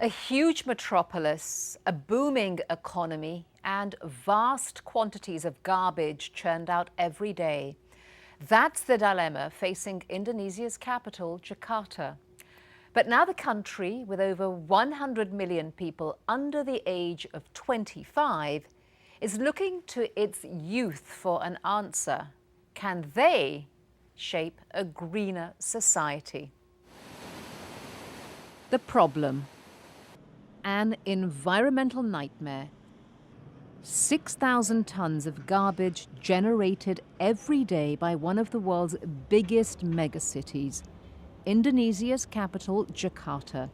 A huge metropolis, a booming economy, and vast quantities of garbage churned out every day. That's the dilemma facing Indonesia's capital, Jakarta. But now the country, with over 100 million people under the age of 25, is looking to its youth for an answer. Can they shape a greener society? The problem: an environmental nightmare. 6,000 tons of garbage generated every day by one of the world's biggest megacities, Indonesia's capital, Jakarta,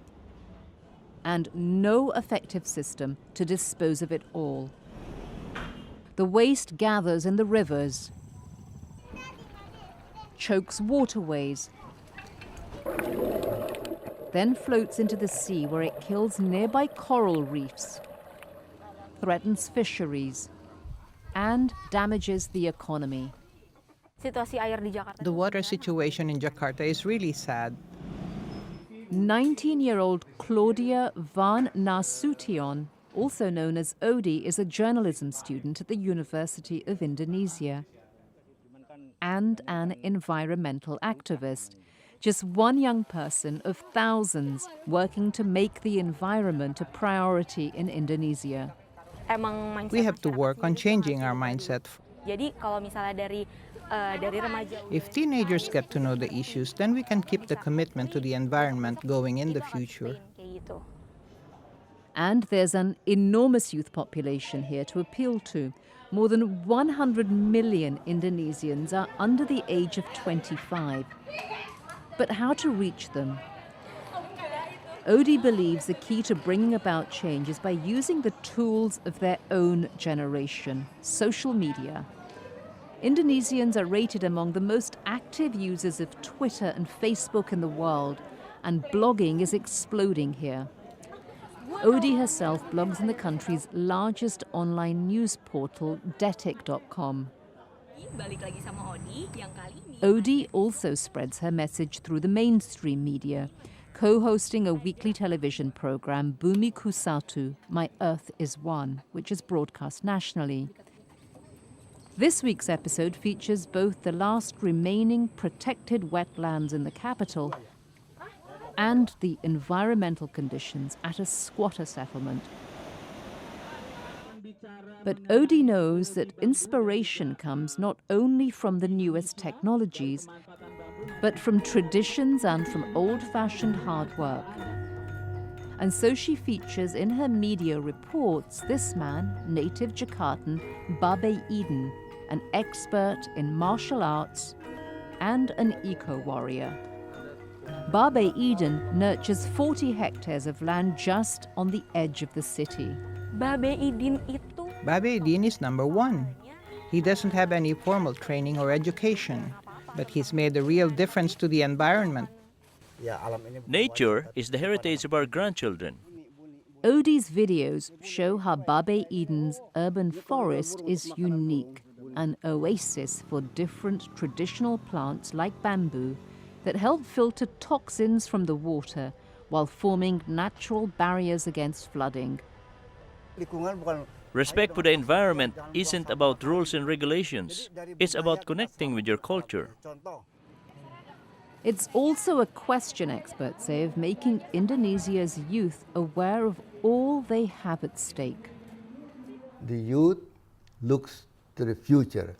and no effective system to dispose of it all. The waste gathers in the rivers, chokes waterways, then floats into the sea where it kills nearby coral reefs, threatens fisheries, and damages the economy. The water situation in Jakarta is really sad. 19-year-old Claudia Van Nasution, also known as Odi, is a journalism student at the University of Indonesia and an environmental activist. Just one young person of thousands working to make the environment a priority in Indonesia. We have to work on changing our mindset. If teenagers get to know the issues, then we can keep the commitment to the environment going in the future. And there's an enormous youth population here to appeal to. More than 100 million Indonesians are under the age of 25. But how to reach them? Odi believes the key to bringing about change is by using the tools of their own generation, social media. Indonesians are rated among the most active users of Twitter and Facebook in the world, and blogging is exploding here. Odi herself blogs in the country's largest online news portal, detik.com. Odi also spreads her message through the mainstream media, co-hosting a weekly television program, Bumiku Satu, My Earth is One, which is broadcast nationally. This week's episode features both the last remaining protected wetlands in the capital and the environmental conditions at a squatter settlement. But Odi knows that inspiration comes not only from the newest technologies, but from traditions and from old-fashioned hard work. And so she features in her media reports this man, native Jakartan, Babe Eden, an expert in martial arts and an eco-warrior. Babe Eden nurtures 40 hectares of land just on the edge of the city. Babe Eden is number one. He doesn't have any formal training or education, but he's made a real difference to the environment. Nature is the heritage of our grandchildren. Odi's videos show how Babe Eden's urban forest is unique, an oasis for different traditional plants like bamboo that help filter toxins from the water while forming natural barriers against flooding. Respect for the environment isn't about rules and regulations. It's about connecting with your culture. It's also a question, experts say, of making Indonesia's youth aware of all they have at stake. The youth looks to the future.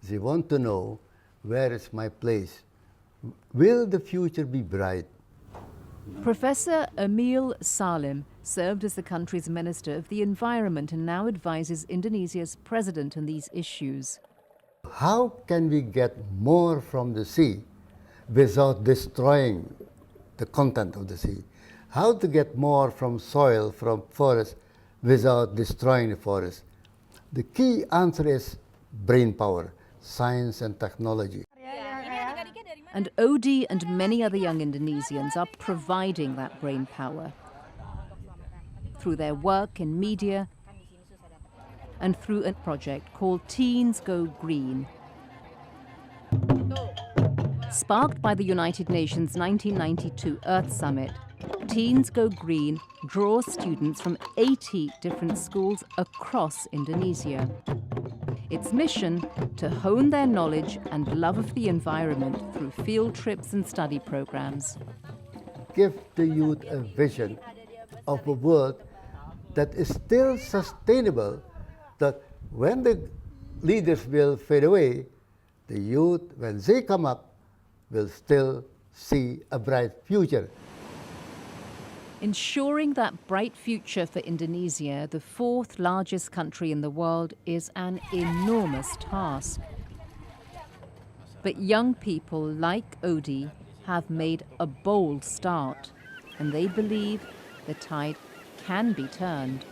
They want to know, where is my place? Will the future be bright? Professor Emil Salim served as the country's Minister of the Environment and now advises Indonesia's president on these issues. How can we get more from the sea without destroying the content of the sea? How to get more from soil, from forest, without destroying the forest? The key answer is brain power, science and technology. And Odi and many other young Indonesians are providing that brain power through their work in media and through a project called Teens Go Green. Sparked by the United Nations 1992 Earth Summit, Teens Go Green draws students from 80 different schools across Indonesia. Its mission, to hone their knowledge and love of the environment through field trips and study programs. Give the youth a vision of a world that is still sustainable, that when the leaders will fade away, the youth, when they come up, will still see a bright future. Ensuring that bright future for Indonesia, the fourth largest country in the world, is an enormous task. But young people like Odi have made a bold start, and they believe the tide can be turned.